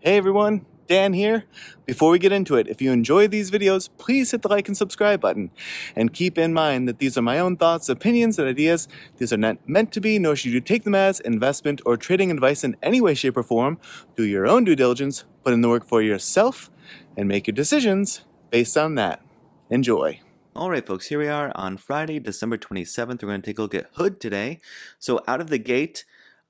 Hey everyone, Dan here. Before we get into it, if you enjoy these videos, please hit the like and subscribe button. And keep in mind that these are my own thoughts, opinions, and ideas. These are not meant to be, nor should you take them as investment or trading advice in any way, shape, or form. Do your own due diligence, put in the work for yourself, and make your decisions based on that. Enjoy. All right, folks, here we are on Friday, December 27th. We're going to take a look at Hood today. So out of the gate,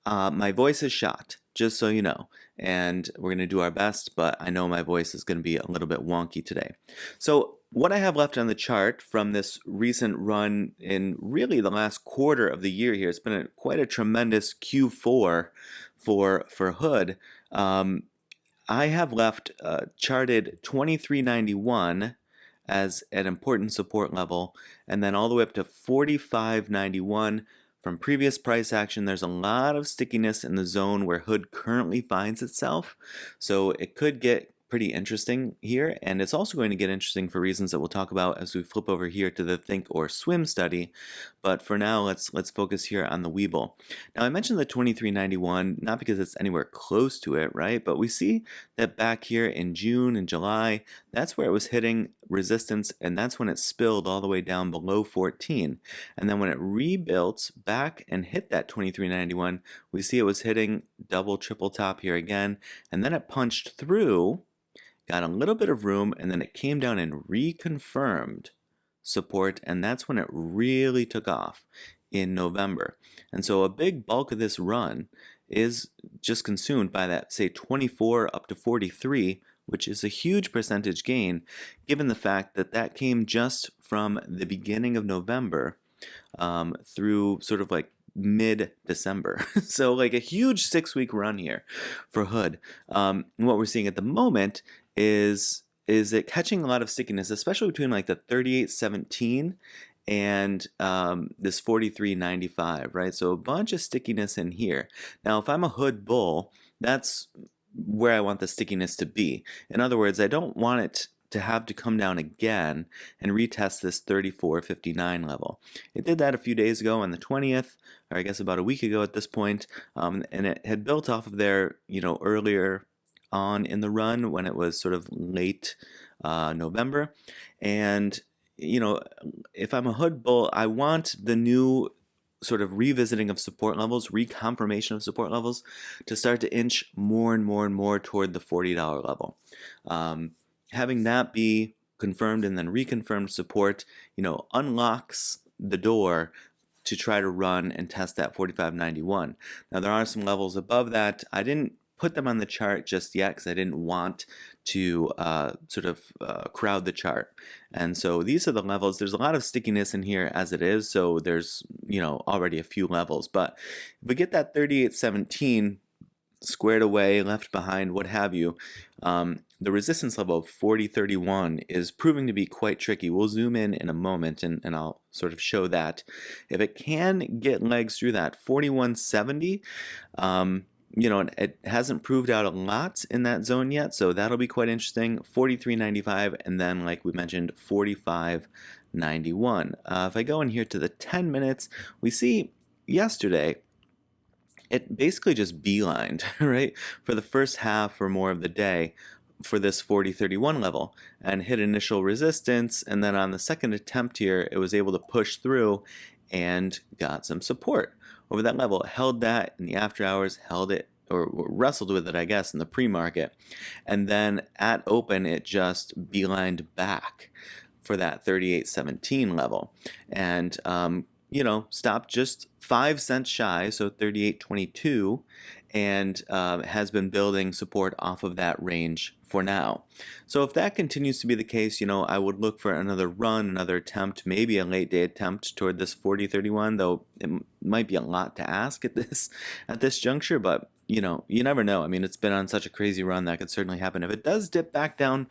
my voice is shot, just so you know. And we're going to do our best, but I know my voice is going to be a little bit wonky today. So what I have left on the chart from this recent run in really the last quarter of the year here, it's been quite a tremendous Q4 for Hood. I have left charted 2391 as an important support level, and then all the way up to 4591 from previous price action. There's a lot of stickiness in the zone where Hood currently finds itself, so it could get pretty interesting here, and it's also going to get interesting for reasons that we'll talk about as we flip over here to the Think or Swim study. But for now, let's focus here on the Webull. Now, I mentioned the 2391 not because it's anywhere close to it, right? But we see that back here in June and July, that's where it was hitting resistance, and that's when it spilled all the way down below 14. And then when it rebuilt back and hit that 2391, we see it was hitting double, triple top here again, and then it punched through, got a little bit of room, and then it came down and reconfirmed support, and that's when it really took off in November. And so a big bulk of this run is just consumed by that, say, 24 up to 43, which is a huge percentage gain, given the fact that that came just from the beginning of November through sort of like mid-December. So like a huge 6-week run here for Hood. And what we're seeing at the moment is it catching a lot of stickiness, especially between like the 38.17 and this 43.95, right? So a bunch of stickiness in here. Now, if I'm a Hood bull, that's where I want the stickiness to be. In other words, I don't want it to have to come down again and retest this 34.59 level. It did that a few days ago on the 20th, or I guess about a week ago at this point, and it had built off of there, earlier on in the run when it was sort of late November. And, if I'm a Hood bull, I want the new sort of revisiting of support levels, reconfirmation of support levels, to start to inch more and more and more toward the $40 level. Having that be confirmed and then reconfirmed support, unlocks the door to try to run and test that 45.91. Now there are some levels above that. I didn't put them on the chart just yet because I didn't want to crowd the chart. And so these are the levels. There's a lot of stickiness in here as it is, so there's already a few levels. But if we get that 38.17 squared away, left behind, what have you, the resistance level of 40.31 is proving to be quite tricky. We'll zoom in a moment and I'll sort of show that. If it can get legs through that 41.70, it hasn't proved out a lot in that zone yet, so that'll be quite interesting. 43.95, and then, like we mentioned, 45.91. If I go in here to the 10 minutes, we see yesterday it basically just beelined, right, for the first half or more of the day for this 40.31 level and hit initial resistance, and then on the second attempt here, it was able to push through and got some support over that level. It held that in the after hours, held it, or wrestled with it, I guess, in the pre-market. And then at open, it just beelined back for that 38.17 level. And, stopped just 5 cents shy, so 38.22, and has been building support off of that range for now. So if that continues to be the case, I would look for another run, another attempt, maybe a late day attempt toward this 40.31, though it might be a lot to ask at this juncture, but you never know. I mean, it's been on such a crazy run that could certainly happen. If it does dip back down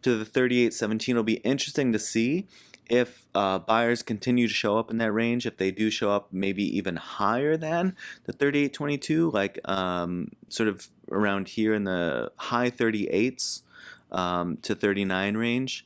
to the 38.17, it'll be interesting to see if buyers continue to show up in that range. If they do show up maybe even higher than the 38.22, like sort of around here in the high 38s to 39 range,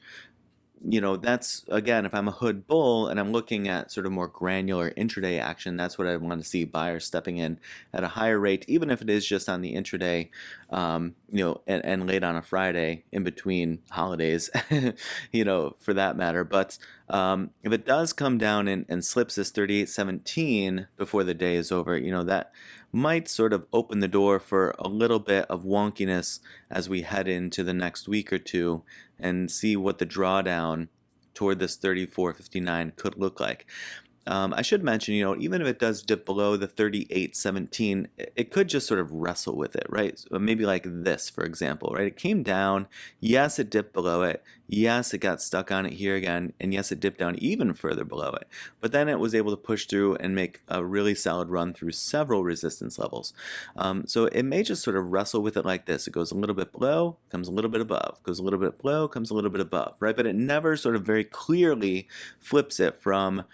that's, again, if I'm a hood bull and I'm looking at sort of more granular intraday action, that's what I want to see, buyers stepping in at a higher rate, even if it is just on the intraday, and late on a Friday in between holidays, for that matter. But if it does come down and slips this 38.17 before the day is over, that might sort of open the door for a little bit of wonkiness as we head into the next week or two and see what the drawdown toward this 34.59 could look like. I should mention, even if it does dip below the 38.17, it could just sort of wrestle with it, right? So maybe like this, for example, right? It came down. Yes, it dipped below it. Yes, it got stuck on it here again. And yes, it dipped down even further below it. But then it was able to push through and make a really solid run through several resistance levels. So it may just sort of wrestle with it like this. It goes a little bit below, comes a little bit above, goes a little bit below, comes a little bit above, right? But it never sort of very clearly flips it from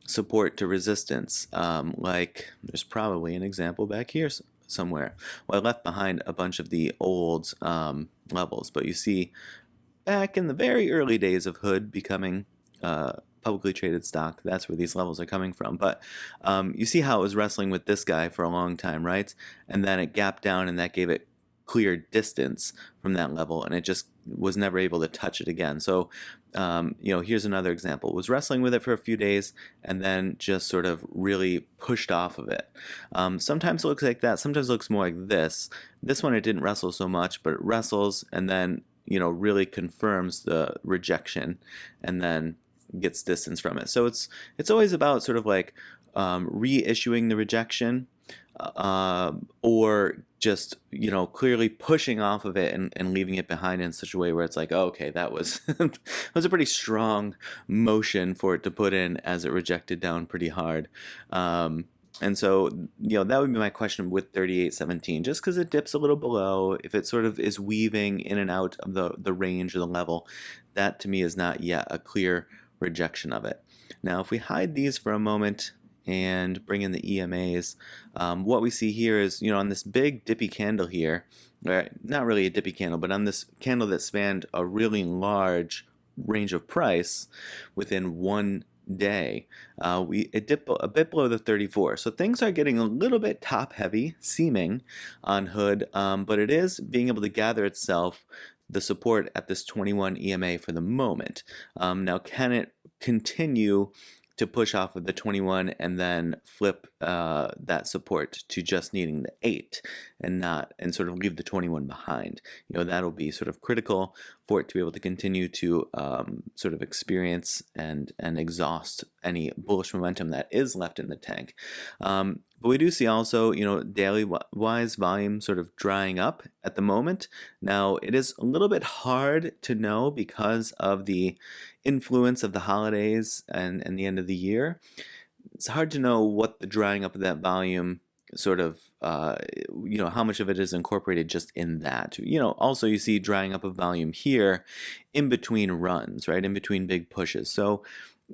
support to resistance. Like there's probably an example back here somewhere. Well, I left behind a bunch of the old levels, but you see back in the very early days of Hood becoming publicly traded stock, that's where these levels are coming from. But you see how it was wrestling with this guy for a long time, right? And then it gapped down, and that gave it clear distance from that level, and it just was never able to touch it again. So here's another example. It was wrestling with it for a few days and then just sort of really pushed off of it. Sometimes it looks like that. Sometimes it looks more like this. This one, it didn't wrestle so much, but it wrestles and then really confirms the rejection and then gets distance from it. So it's always about sort of like reissuing the rejection, or just clearly pushing off of it and leaving it behind in such a way where it's like, oh, okay, that was that was a pretty strong motion for it to put in as it rejected down pretty hard. And so, that would be my question with 38.17. Just because it dips a little below, if it sort of is weaving in and out of the range or the level, that to me is not yet a clear rejection of it. Now, if we hide these for a moment and bring in the EMAs, what we see here is, on this big dippy candle here, right, not really a dippy candle, but on this candle that spanned a really large range of price within one day, it dipped a bit below the 34. So things are getting a little bit top heavy seeming on Hood, but it is being able to gather itself the support at this 21 EMA for the moment. Now, can it continue to push off of the 21 and then flip that support to just needing the 8 and sort of leave the 21 behind? That'll be sort of critical for it to be able to continue to sort of experience and exhaust any bullish momentum that is left in the tank. But we do see also, daily-wise volume sort of drying up at the moment. Now, it is a little bit hard to know because of the influence of the holidays and the end of the year. It's hard to know what the drying up of that volume sort of, how much of it is incorporated just in that. Also you see drying up of volume here in between runs, right, in between big pushes. So,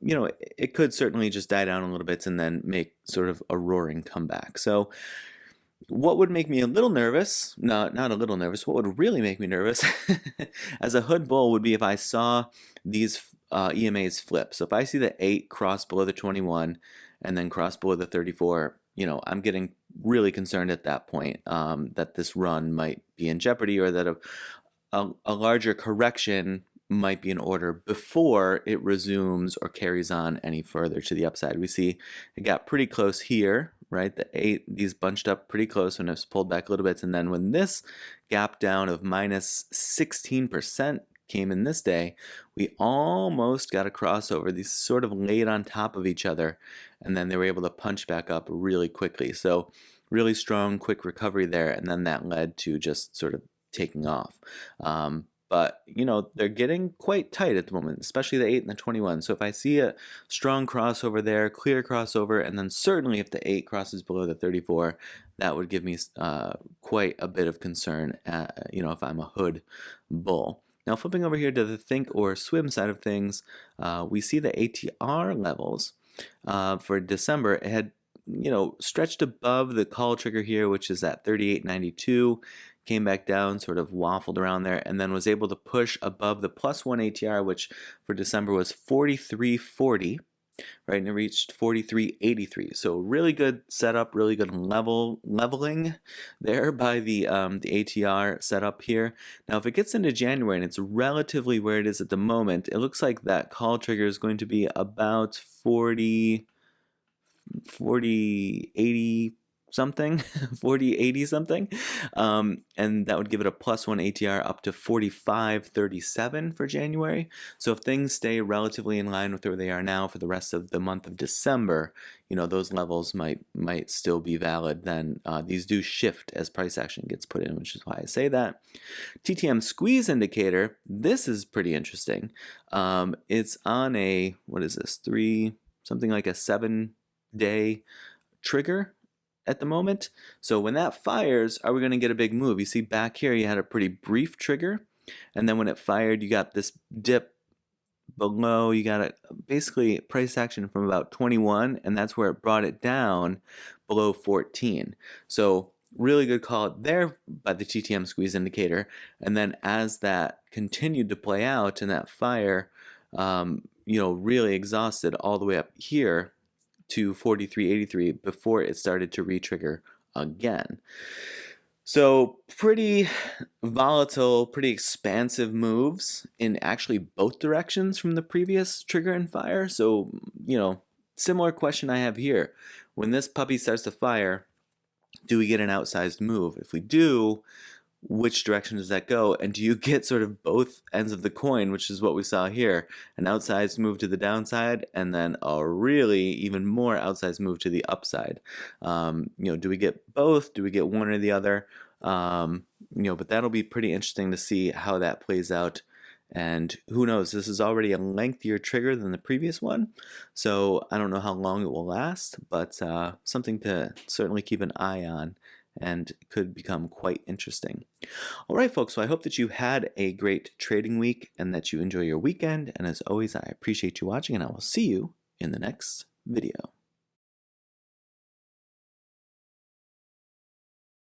it could certainly just die down a little bit and then make sort of a roaring comeback. So what would make me a little nervous, not a little nervous, what would really make me nervous as a Hood bull would be if I saw these EMAs flip. So if I see the 8 cross below the 21 and then cross below the 34, I'm getting really concerned at that point that this run might be in jeopardy, or that a larger correction might be in order before it resumes or carries on any further to the upside. We see it got pretty close here, right? The 8, these bunched up pretty close when it's pulled back a little bit. And then when this gap down of minus 16% came in this day, we almost got a crossover. These sort of laid on top of each other, and then they were able to punch back up really quickly. So really strong, quick recovery there, and then that led to just sort of taking off. But, they're getting quite tight at the moment, especially the 8 and the 21. So if I see a strong crossover there, clear crossover, and then certainly if the 8 crosses below the 34, that would give me quite a bit of concern, if I'm a Hood bull. Now, flipping over here to the think or swim side of things, we see the ATR levels for December. It had, stretched above the call trigger here, which is at 38.92. came back down, sort of waffled around there, and then was able to push above the +1 ATR, which for December was 43.40. Right, and it reached 43.83. So really good setup, really good leveling there by the ATR setup here. Now, if it gets into January and it's relatively where it is at the moment, it looks like that call trigger is going to be about 40, 80 something, 40, 80 something, and that would give it a +1 ATR up to 45.37 for January. So if things stay relatively in line with where they are now for the rest of the month of December, you know, those levels might still be valid. Then these do shift as price action gets put in, which is why I say that. TTM squeeze indicator, this is pretty interesting. It's on a, what is this, something like a 7-day trigger at the moment. So when that fires, are we going to get a big move? You see back here you had a pretty brief trigger, and then when it fired you got this dip below. You got basically price action from about 21, and that's where it brought it down below 14. So really good call out there by the TTM squeeze indicator. And then as that continued to play out and that fire you know, really exhausted all the way up here to 43.83 before it started to re-trigger again. So pretty volatile, pretty expansive moves in actually both directions from the previous trigger and fire. So, you know, similar question I have here. When this puppy starts to fire, do we get an outsized move? If we do, which direction does that go? And do you get sort of both ends of the coin, which is what we saw here, an outsized move to the downside and then a really even more outsized move to the upside? You know, do we get both? Do we get one or the other? You know, but that'll be pretty interesting to see how that plays out. And who knows, this is already a lengthier trigger than the previous one, so I don't know how long it will last, but something to certainly keep an eye on, and could become quite interesting. All right, folks, so I hope that you had a great trading week and that you enjoy your weekend. And as always, I appreciate you watching, and I will see you in the next video.